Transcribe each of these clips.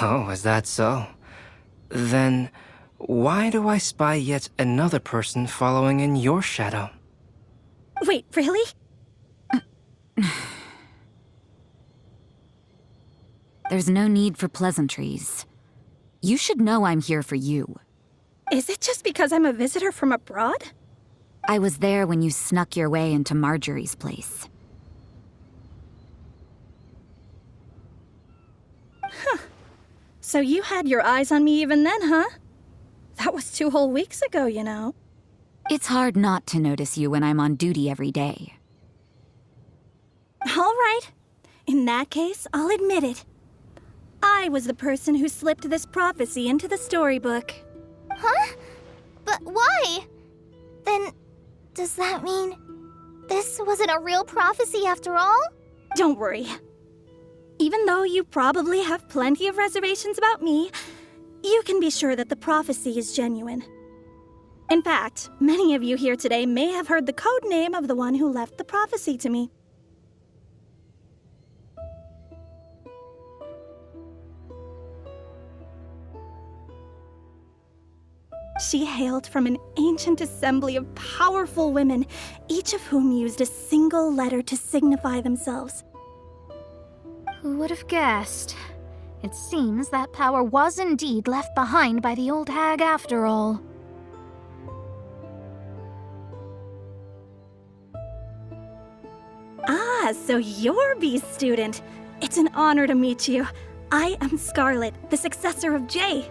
Oh, is that so? Then, why do I spy yet another person following in your shadow? Wait, really? There's no need for pleasantries. You should know I'm here for you. Is it just because I'm a visitor from abroad? I was there when you snuck your way into Marjorie's place. So you had your eyes on me even then, huh? That was 2 whole weeks ago, you know. It's hard not to notice you when I'm on duty every day. All right. In that case, I'll admit it. I was the person who slipped this prophecy into the storybook. Huh? But why? Then, does that mean this wasn't a real prophecy after all? Don't worry. Even though you probably have plenty of reservations about me, you can be sure that the prophecy is genuine. In fact, many of you here today may have heard the code name of the one who left the prophecy to me. She hailed from an ancient assembly of powerful women, each of whom used a single letter to signify themselves. Who would have guessed? It seems that power was indeed left behind by the old hag after all. Ah, so you're B's student. It's an honor to meet you. I am Scarlet, the successor of Jay.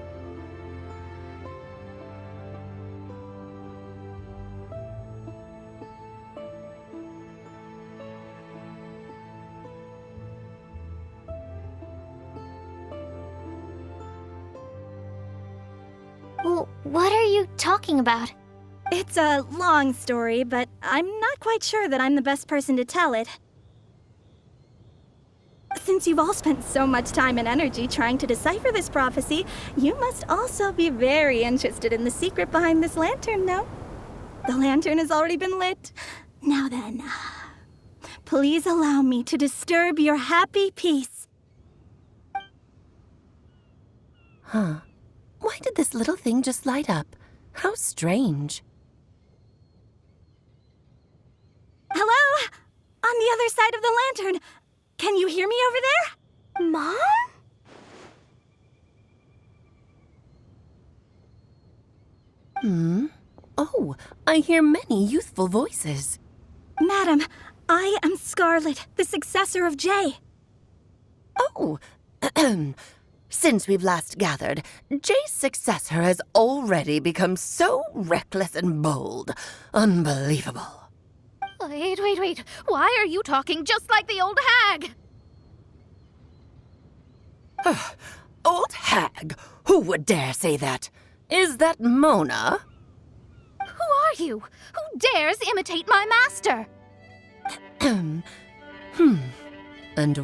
Well, what are you talking about? It's a long story, but I'm not quite sure that I'm the best person to tell it. Since you've all spent so much time and energy trying to decipher this prophecy, you must also be very interested in the secret behind this lantern, no? The lantern has already been lit. Now then, please allow me to disturb your happy peace. Huh. Why did this little thing just light up? How strange. Hello? On the other side of the lantern. Can you hear me over there? Mom? Oh, I hear many youthful voices. Madam, I am Scarlet, the successor of Jay. Oh, since we've last gathered, Jay's successor has already become so reckless and bold. Unbelievable. Wait. Why are you talking just like the old hag? Old hag? Who would dare say that? Is that Mona? Who are you? Who dares imitate my master? And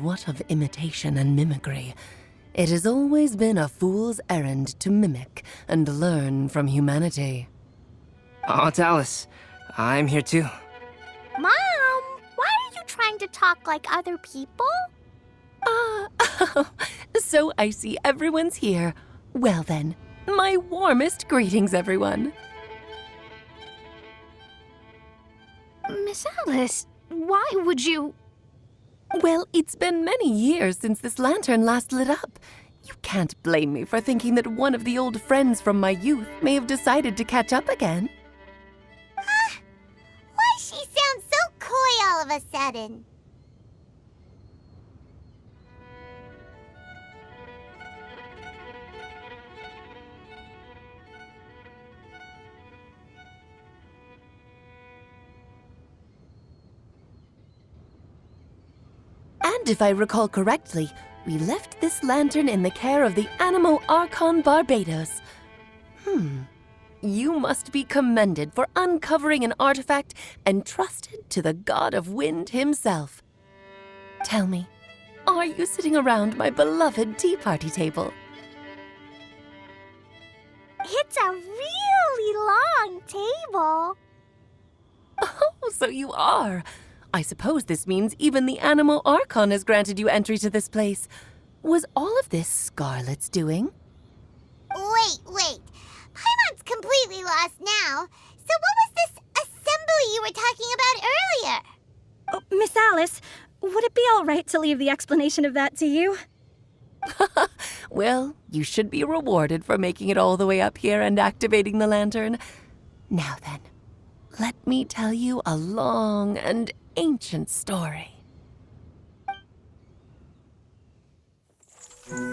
what of imitation and mimicry? It has always been a fool's errand to mimic and learn from humanity. Aunt Alice, I'm here too. Mom, why are you trying to talk like other people? So I see everyone's here. Well then, my warmest greetings, everyone. Miss Alice, why would you... Well, it's been many years since this lantern last lit up. You can't blame me for thinking that one of the old friends from my youth may have decided to catch up again. Why she sounds so coy all of a sudden? And if I recall correctly, we left this lantern in the care of the Animo Archon Barbados. You must be commended for uncovering an artifact entrusted to the god of wind himself. Tell me, are you sitting around my beloved tea party table? It's a really long table. Oh, so you are. I suppose this means even the Animo Archon has granted you entry to this place. Was all of this Scarlet's doing? Wait. Paimon's completely lost now. So what was this assembly you were talking about earlier? Oh, Miss Alice, would it be all right to leave the explanation of that to you? Well, you should be rewarded for making it all the way up here and activating the lantern. Now then, let me tell you a long and ancient story.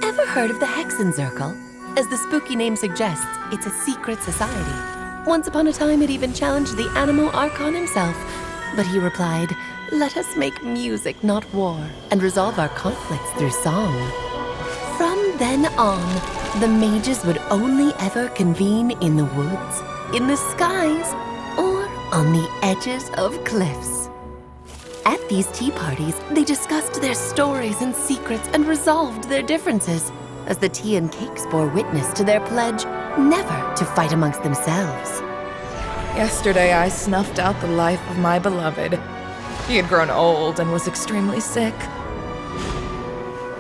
Ever heard of the Hexenzirkel? As the spooky name suggests, it's a secret society. Once upon a time, it even challenged the Animal Archon himself. But he replied, "Let us make music, not war, and resolve our conflicts through song." From then on, the mages would only ever convene in the woods, in the skies, or on the edges of cliffs. At these tea parties, they discussed their stories and secrets and resolved their differences, as the tea and cakes bore witness to their pledge never to fight amongst themselves. Yesterday I snuffed out the life of my beloved. He had grown old and was extremely sick.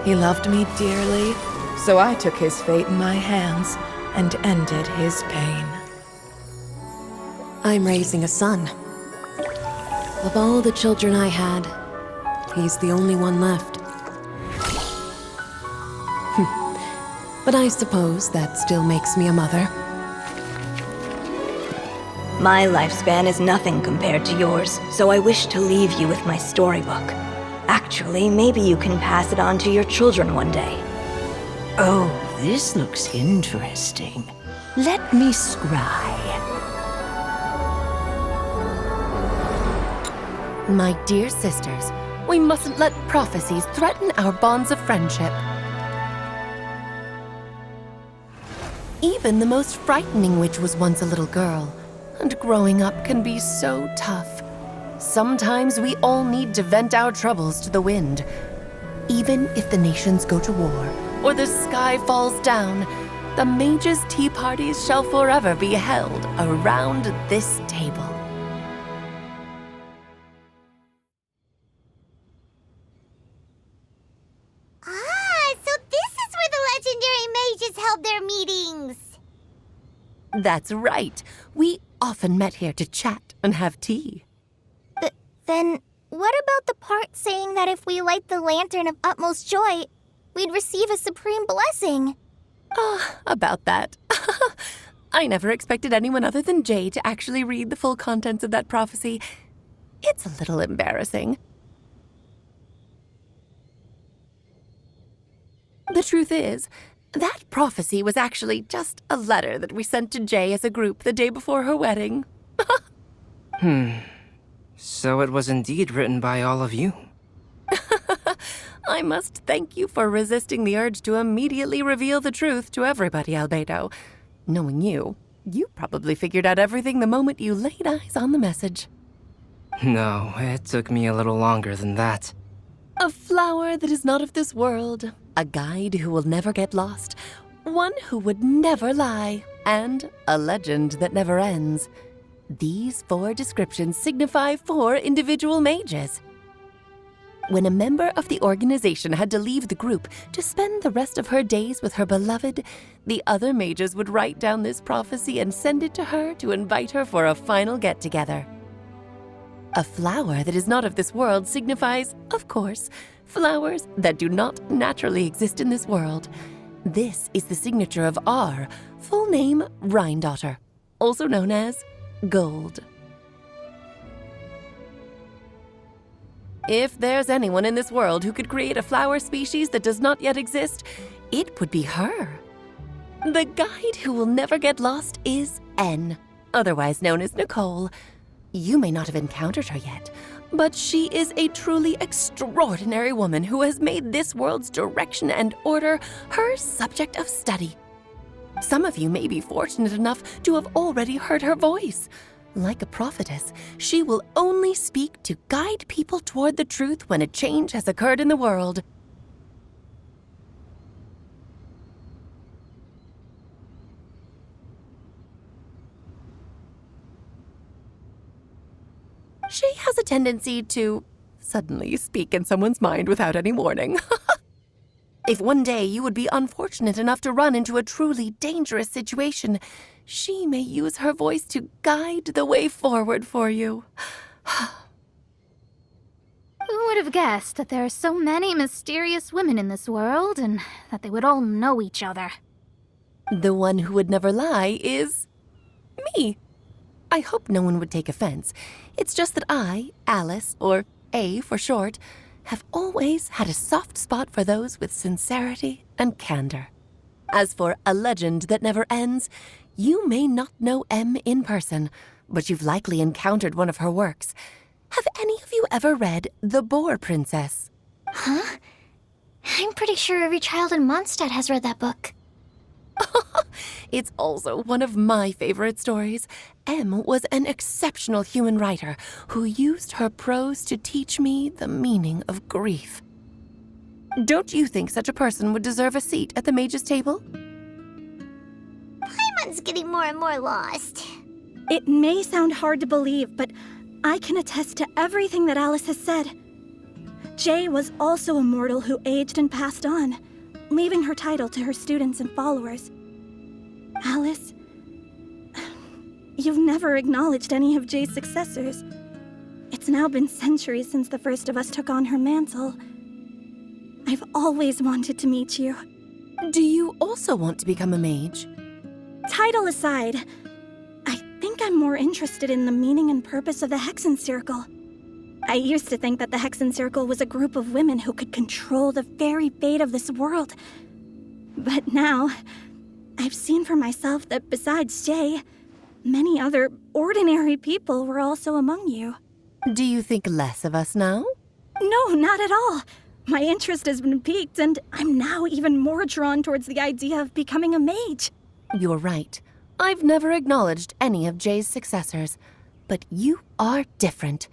He loved me dearly, so I took his fate in my hands and ended his pain. I'm raising a son. Of all the children I had, he's the only one left. But I suppose that still makes me a mother. My lifespan is nothing compared to yours, so I wish to leave you with my storybook. Actually, maybe you can pass it on to your children one day. Oh, this looks interesting. Let me scry. My dear sisters, we mustn't let prophecies threaten our bonds of friendship. Even the most frightening witch was once a little girl, and growing up can be so tough. Sometimes we all need to vent our troubles to the wind. Even if the nations go to war, or the sky falls down, the mages' tea parties shall forever be held around this table. So this is where the legendary mages held their meetings. That's right. We often met here to chat and have tea. Then what about the part saying that if we light the lantern of utmost joy, we'd receive a supreme blessing? About that. I never expected anyone other than Jay to actually read the full contents of that prophecy. It's a little embarrassing. The truth is, that prophecy was actually just a letter that we sent to Jay as a group the day before her wedding. So it was indeed written by all of you. I must thank you for resisting the urge to immediately reveal the truth to everybody, Albedo. Knowing you, you probably figured out everything the moment you laid eyes on the message. No, it took me a little longer than that. A flower that is not of this world, a guide who will never get lost, one who would never lie, and a legend that never ends. These 4 descriptions signify 4 individual mages. When a member of the organization had to leave the group to spend the rest of her days with her beloved, the other mages would write down this prophecy and send it to her to invite her for a final get-together. A flower that is not of this world signifies, of course, flowers that do not naturally exist in this world. This is the signature of our full name, Rhine-daughter, also known as Gold. If there's anyone in this world who could create a flower species that does not yet exist, it would be her. The guide who will never get lost is N, otherwise known as Nicole. You may not have encountered her yet, but she is a truly extraordinary woman who has made this world's direction and order her subject of study. Some of you may be fortunate enough to have already heard her voice. Like a prophetess, she will only speak to guide people toward the truth when a change has occurred in the world. She has a tendency to suddenly speak in someone's mind without any warning. If one day you would be unfortunate enough to run into a truly dangerous situation, she may use her voice to guide the way forward for you. Who would have guessed that there are so many mysterious women in this world, and that they would all know each other? The one who would never lie is me. I hope no one would take offense. It's just that I, Alice, or A for short, have always had a soft spot for those with sincerity and candor. As for a legend that never ends, you may not know M in person, but you've likely encountered one of her works. Have any of you ever read The Boar Princess? Huh? I'm pretty sure every child in Mondstadt has read that book. It's also one of my favorite stories. M was an exceptional human writer who used her prose to teach me the meaning of grief. Don't you think such a person would deserve a seat at the mage's table? Paimon's getting more and more lost. It may sound hard to believe, but I can attest to everything that Alice has said. Jay was also a mortal who aged and passed on, leaving her title to her students and followers. Alice, you've never acknowledged any of Jay's successors. It's now been centuries since the first of us took on her mantle. I've always wanted to meet you. Do you also want to become a mage? Title aside, I think I'm more interested in the meaning and purpose of the Hexenzirkel. I used to think that the Hexenzirkel was a group of women who could control the very fate of this world. But now, I've seen for myself that besides Jay, many other ordinary people were also among you. Do you think less of us now? No, not at all. My interest has been piqued, and I'm now even more drawn towards the idea of becoming a mage. You're right. I've never acknowledged any of Jay's successors, but you are different.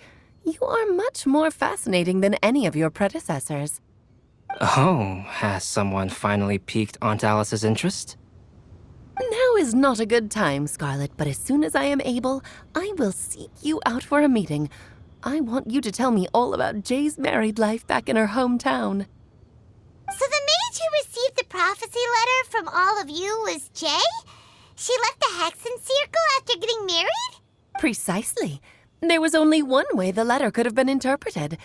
You are much more fascinating than any of your predecessors. Oh, has someone finally piqued Aunt Alice's interest? Now is not a good time, Scarlet, but as soon as I am able, I will seek you out for a meeting. I want you to tell me all about Jay's married life back in her hometown. So the mage who received the prophecy letter from all of you was Jay? She left the Hexenzirkel after getting married? Precisely. There was only one way the letter could have been interpreted.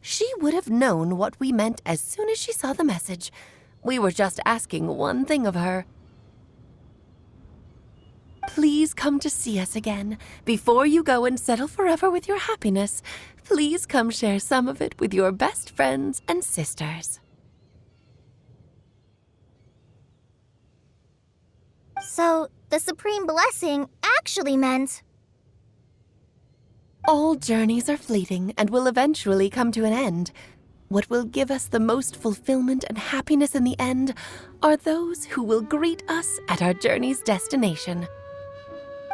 She would have known what we meant as soon as she saw the message. We were just asking one thing of her. Please come to see us again. Before you go and settle forever with your happiness, please come share some of it with your best friends and sisters. So, the Supreme Blessing actually meant... All journeys are fleeting and will eventually come to an end. What will give us the most fulfillment and happiness in the end are those who will greet us at our journey's destination.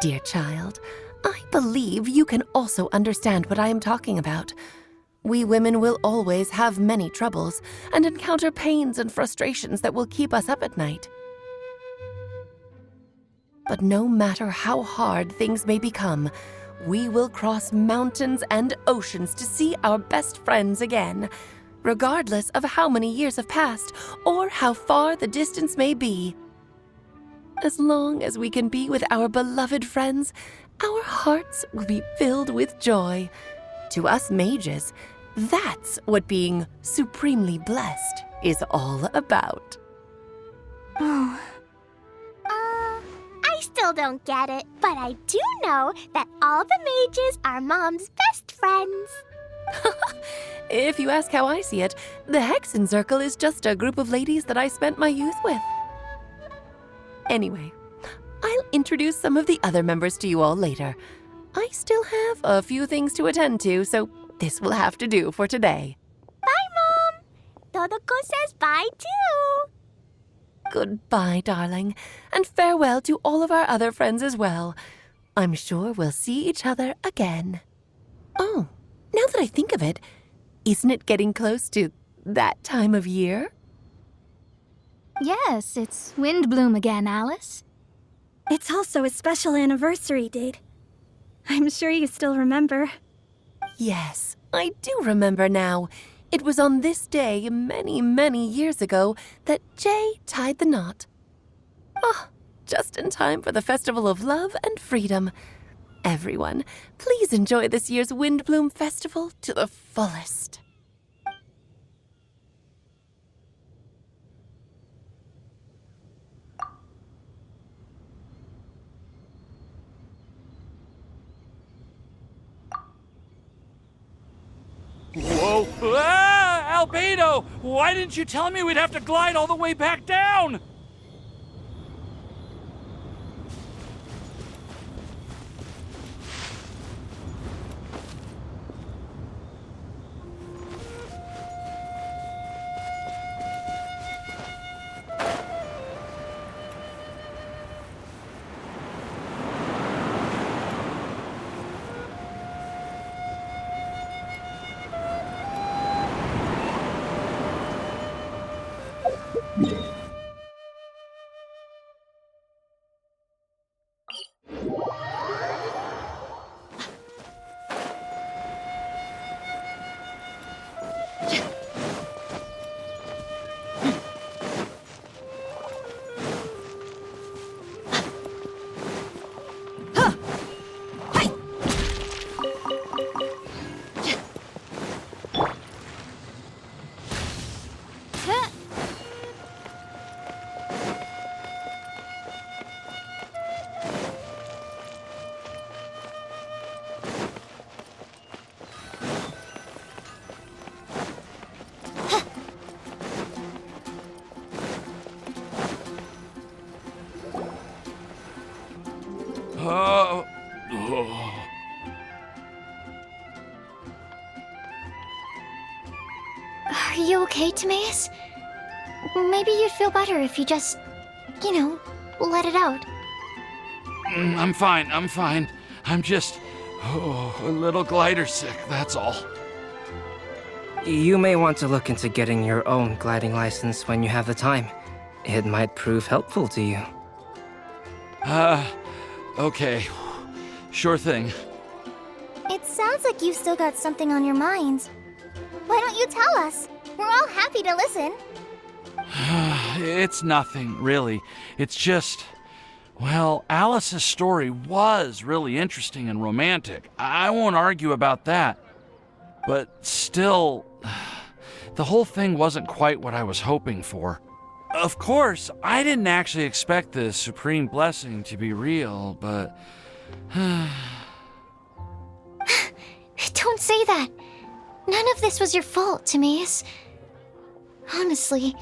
Dear child, I believe you can also understand what I am talking about. We women will always have many troubles and encounter pains and frustrations that will keep us up at night. But no matter how hard things may become, we will cross mountains and oceans to see our best friends again, regardless of how many years have passed or how far the distance may be. As long as we can be with our beloved friends, our hearts will be filled with joy. To us mages, that's what being supremely blessed is all about. Oh. I still don't get it, but I do know that all the mages are Mom's best friends. If you ask how I see it, the Hexenzirkel is just a group of ladies that I spent my youth with. Anyway, I'll introduce some of the other members to you all later. I still have a few things to attend to, so this will have to do for today. Bye, Mom. Todoko says bye, too. Goodbye, darling, and farewell to all of our other friends as well. I'm sure we'll see each other again. Oh, now that I think of it, isn't it getting close to that time of year? Yes, it's wind bloom again, Alice. It's also a special anniversary date. I'm sure you still remember. Yes, I do remember now. It was on this day, many, many years ago, that Jay tied the knot. Oh, just in time for the Festival of Love and Freedom. Everyone, please enjoy this year's Windbloom Festival to the fullest. Whoa! Ah! Albedo! Why didn't you tell me we'd have to glide all the way back down? Are you okay, Timaeus? Maybe you'd feel better if you just, let it out. I'm fine. I'm just a little glider sick, that's all. You may want to look into getting your own gliding license when you have the time. It might prove helpful to you. Okay. Sure thing. It sounds like you've still got something on your mind. Why don't you tell us? We're all happy to listen. It's nothing, really. It's just... Well, Alice's story was really interesting and romantic. I won't argue about that. But still, the whole thing wasn't quite what I was hoping for. Of course, I didn't actually expect the supreme blessing to be real, but... Don't say that. None of this was your fault, Timaeus. Honestly,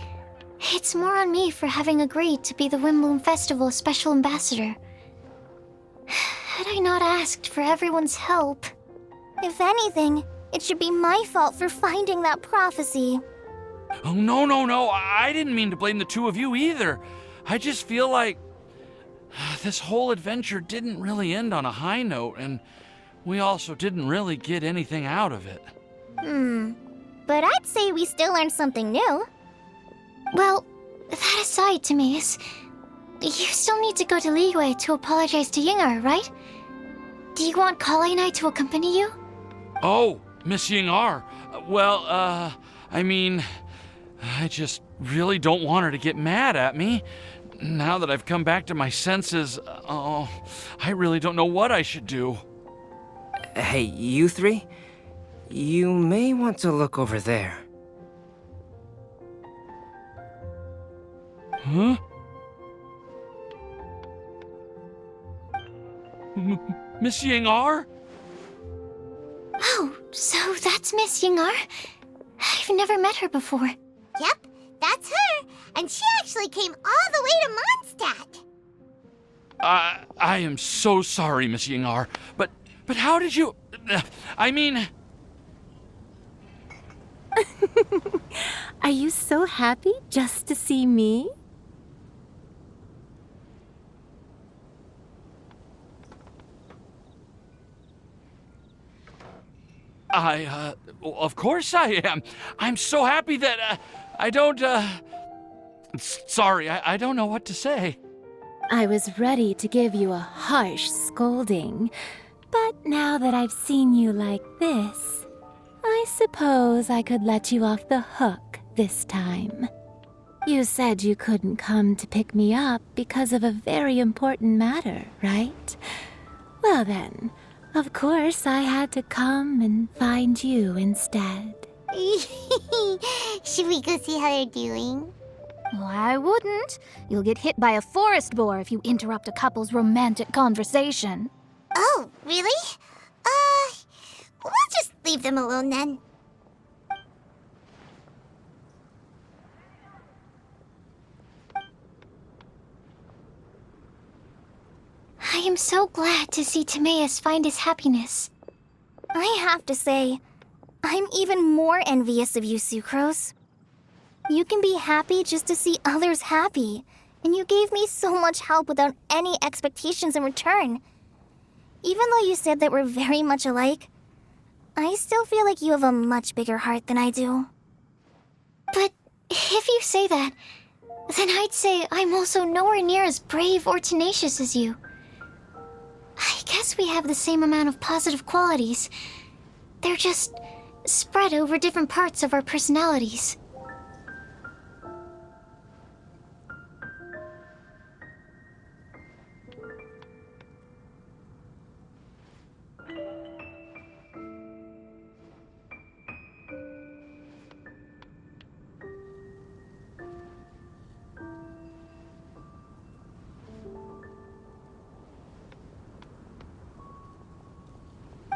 it's more on me for having agreed to be the Windbloom Festival Special Ambassador. Had I not asked for everyone's help... If anything, it should be my fault for finding that prophecy. Oh, no. I didn't mean to blame the two of you either. I just feel like... this whole adventure didn't really end on a high note, and we also didn't really get anything out of it. But I'd say we still learned something new. Well, that aside, Timaeus, you still need to go to Liyue to apologize to Yingar, right? Do you want Kale and I to accompany you? Oh, Miss Yingar. Well, I mean, I just really don't want her to get mad at me. Now that I've come back to my senses, I really don't know what I should do. Hey, you three? You may want to look over there. Huh? Miss Yingar? Oh, so that's Miss Yingar? I've never met her before. Yep, that's her. And she actually came all the way to Mondstadt. I am so sorry, Miss Yingar, but how did you... I mean... Are you so happy just to see me? Of course I am. I'm so happy that, I don't, sorry, I don't know what to say. I was ready to give you a harsh scolding, but now that I've seen you like this, I suppose I could let you off the hook this time. You said you couldn't come to pick me up because of a very important matter, right? Well then, of course I had to come and find you instead. Should we go see how they're doing? I wouldn't. You'll get hit by a forest boar if you interrupt a couple's romantic conversation. Oh, really? We'll just leave them alone then. I am so glad to see Timaeus find his happiness. I have to say, I'm even more envious of you, Sucrose. You can be happy just to see others happy, and you gave me so much help without any expectations in return. Even though you said that we're very much alike, I still feel like you have a much bigger heart than I do. But if you say that, then I'd say I'm also nowhere near as brave or tenacious as you. I guess we have the same amount of positive qualities. They're just spread over different parts of our personalities.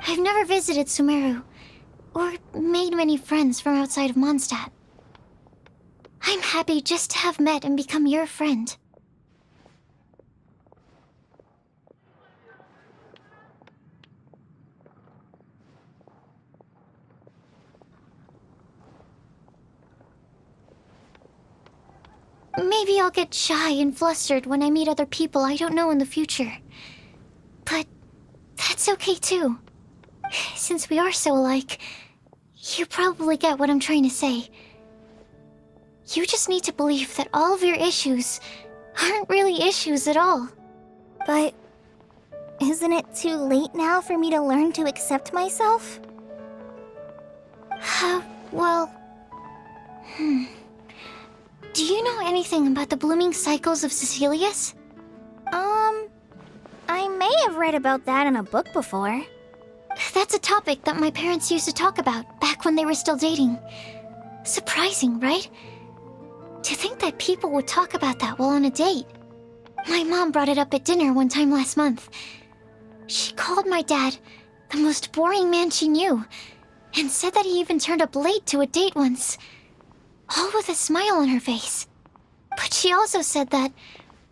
I've never visited Sumeru, or made many friends from outside of Mondstadt. I'm happy just to have met and become your friend. Maybe I'll get shy and flustered when I meet other people I don't know in the future. But that's okay too. Since we are so alike, you probably get what I'm trying to say. You just need to believe that all of your issues aren't really issues at all. But isn't it too late now for me to learn to accept myself? Well... Do you know anything about the blooming cycles of Cecilius? I may have read about that in a book before. That's a topic that my parents used to talk about back when they were still dating. Surprising, right? To think that people would talk about that while on a date. My mom brought it up at dinner one time last month. She called my dad the most boring man she knew, and said that he even turned up late to a date once, all with a smile on her face. But she also said that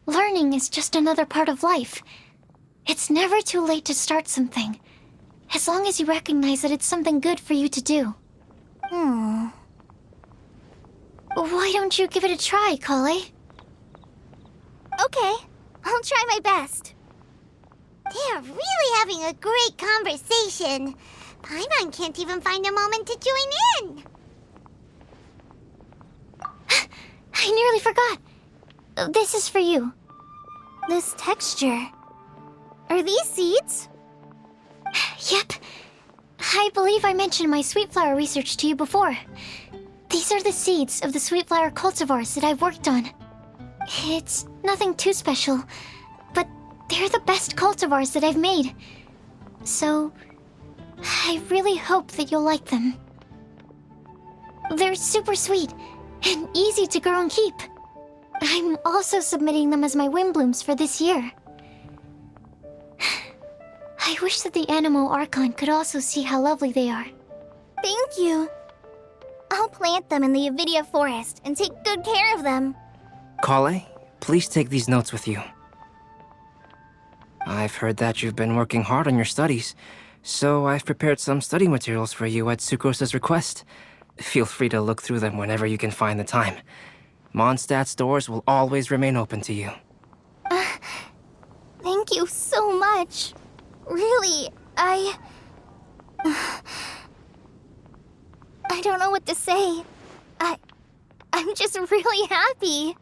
learning is just another part of life. It's never too late to start something, as long as you recognize that it's something good for you to do. Why don't you give it a try, Kale? Okay, I'll try my best. They are really having a great conversation. Paimon can't even find a moment to join in. I nearly forgot. This is for you. This texture. Are these seeds? Yep. I believe I mentioned my sweet flower research to you before. These are the seeds of the sweet flower cultivars that I've worked on. It's nothing too special, but they're the best cultivars that I've made. So, I really hope that you'll like them. They're super sweet and easy to grow and keep. I'm also submitting them as my wind blooms for this year. I wish that the Animo Archon could also see how lovely they are. Thank you. I'll plant them in the Avidia forest and take good care of them. Kale, please take these notes with you. I've heard that you've been working hard on your studies, so I've prepared some study materials for you at Sucrose's request. Feel free to look through them whenever you can find the time. Mondstadt's doors will always remain open to you. Thank you so much. Really, I don't know what to say. I'm just really happy.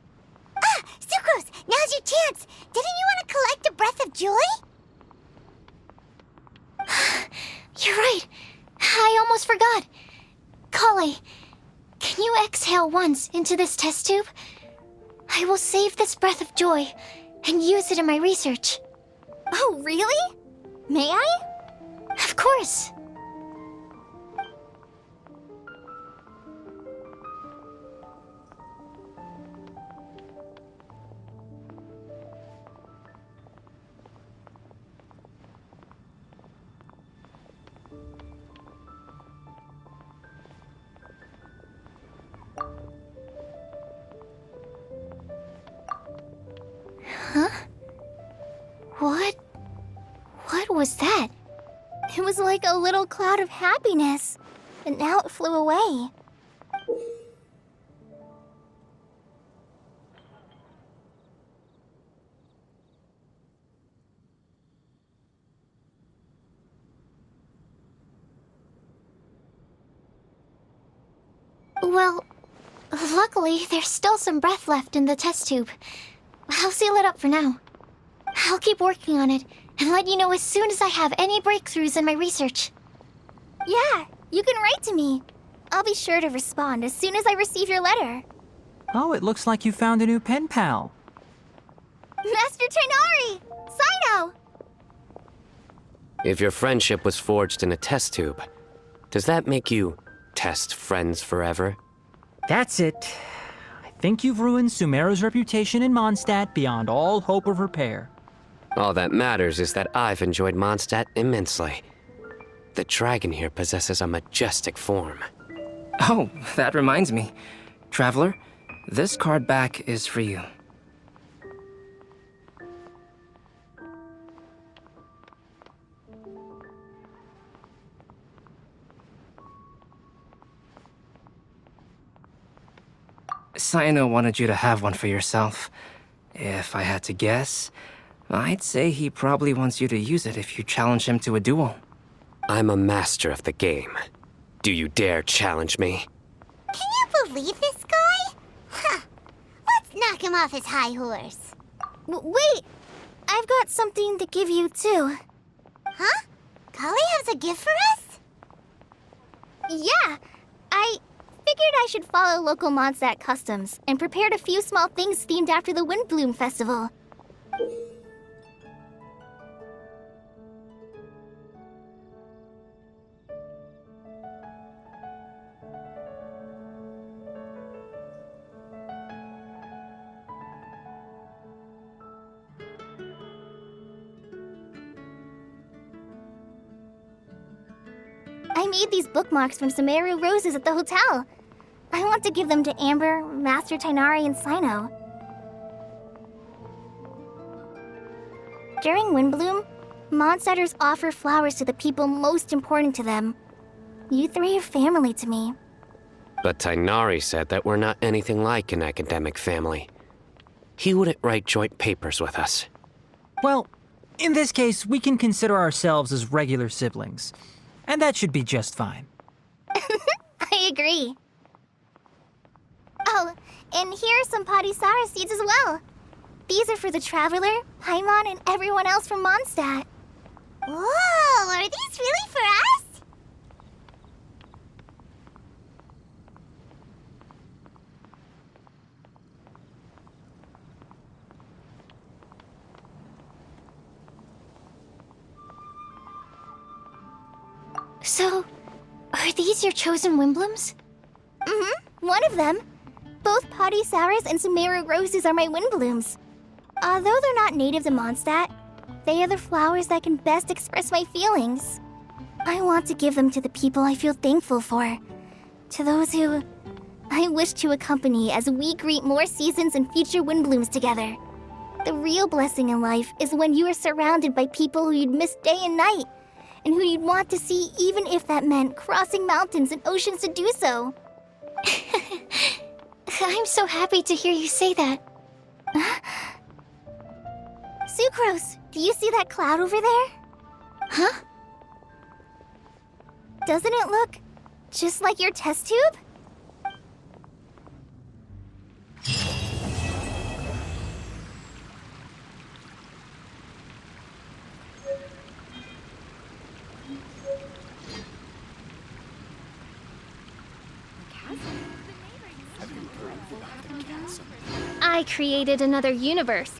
Sucrose, now's your chance. Didn't you want to collect a breath of joy? You're right. I almost forgot. wands into this test tube. I will save this breath of joy and use it in my research. Oh, really? May I? Of course. Huh? What was that? It was like a little cloud of happiness, and now it flew away. Well, luckily, there's still some breath left in the test tube. I'll seal it up for now. I'll keep working on it and let you know as soon as I have any breakthroughs in my research. Yeah, you can write to me. I'll be sure to respond as soon as I receive your letter. Oh, it looks like you found a new pen pal. Master Tainari! Sino! If your friendship was forged in a test tube, does that make you test friends forever? That's it. I think you've ruined Sumeru's reputation in Mondstadt beyond all hope of repair. All that matters is that I've enjoyed Mondstadt immensely. The dragon here possesses a majestic form. Oh, that reminds me. Traveler, this card back is for you. Sino wanted you to have one for yourself. If I had to guess, I'd say he probably wants you to use it if you challenge him to a duel. I'm a master of the game. Do you dare challenge me? Can you believe this guy? Huh. Let's knock him off his high horse. Wait! I've got something to give you, too. Huh? Kali has a gift for us? Yeah! I figured I should follow local Mondstadt customs and prepared a few small things themed after the Windbloom Festival. I made these bookmarks from Sumeru roses at the hotel. I want to give them to Amber, Master Tainari, and Sino. During Windbloom, Mondstadters offer flowers to the people most important to them. You three are family to me. But Tainari said that we're not anything like an academic family. He wouldn't write joint papers with us. Well, in this case, we can consider ourselves as regular siblings. And that should be just fine. I agree. Oh, and here are some Padisara seeds as well. These are for the Traveler, Paimon, and everyone else from Mondstadt. Whoa, are these really for us? So, are these your chosen Windblooms? Mm-hmm, one of them. Both Padisaras and Sumeru roses are my Windblooms. Although they're not native to Mondstadt, they are the flowers that can best express my feelings. I want to give them to the people I feel thankful for. To those who I wish to accompany as we greet more seasons and future Windblooms together. The real blessing in life is when you are surrounded by people who you'd miss day and night, and who you'd want to see even if that meant crossing mountains and oceans to do so. I'm so happy to hear you say that. Sucrose, do you see that cloud over there? Huh? Doesn't it look just like your test tube? I created another universe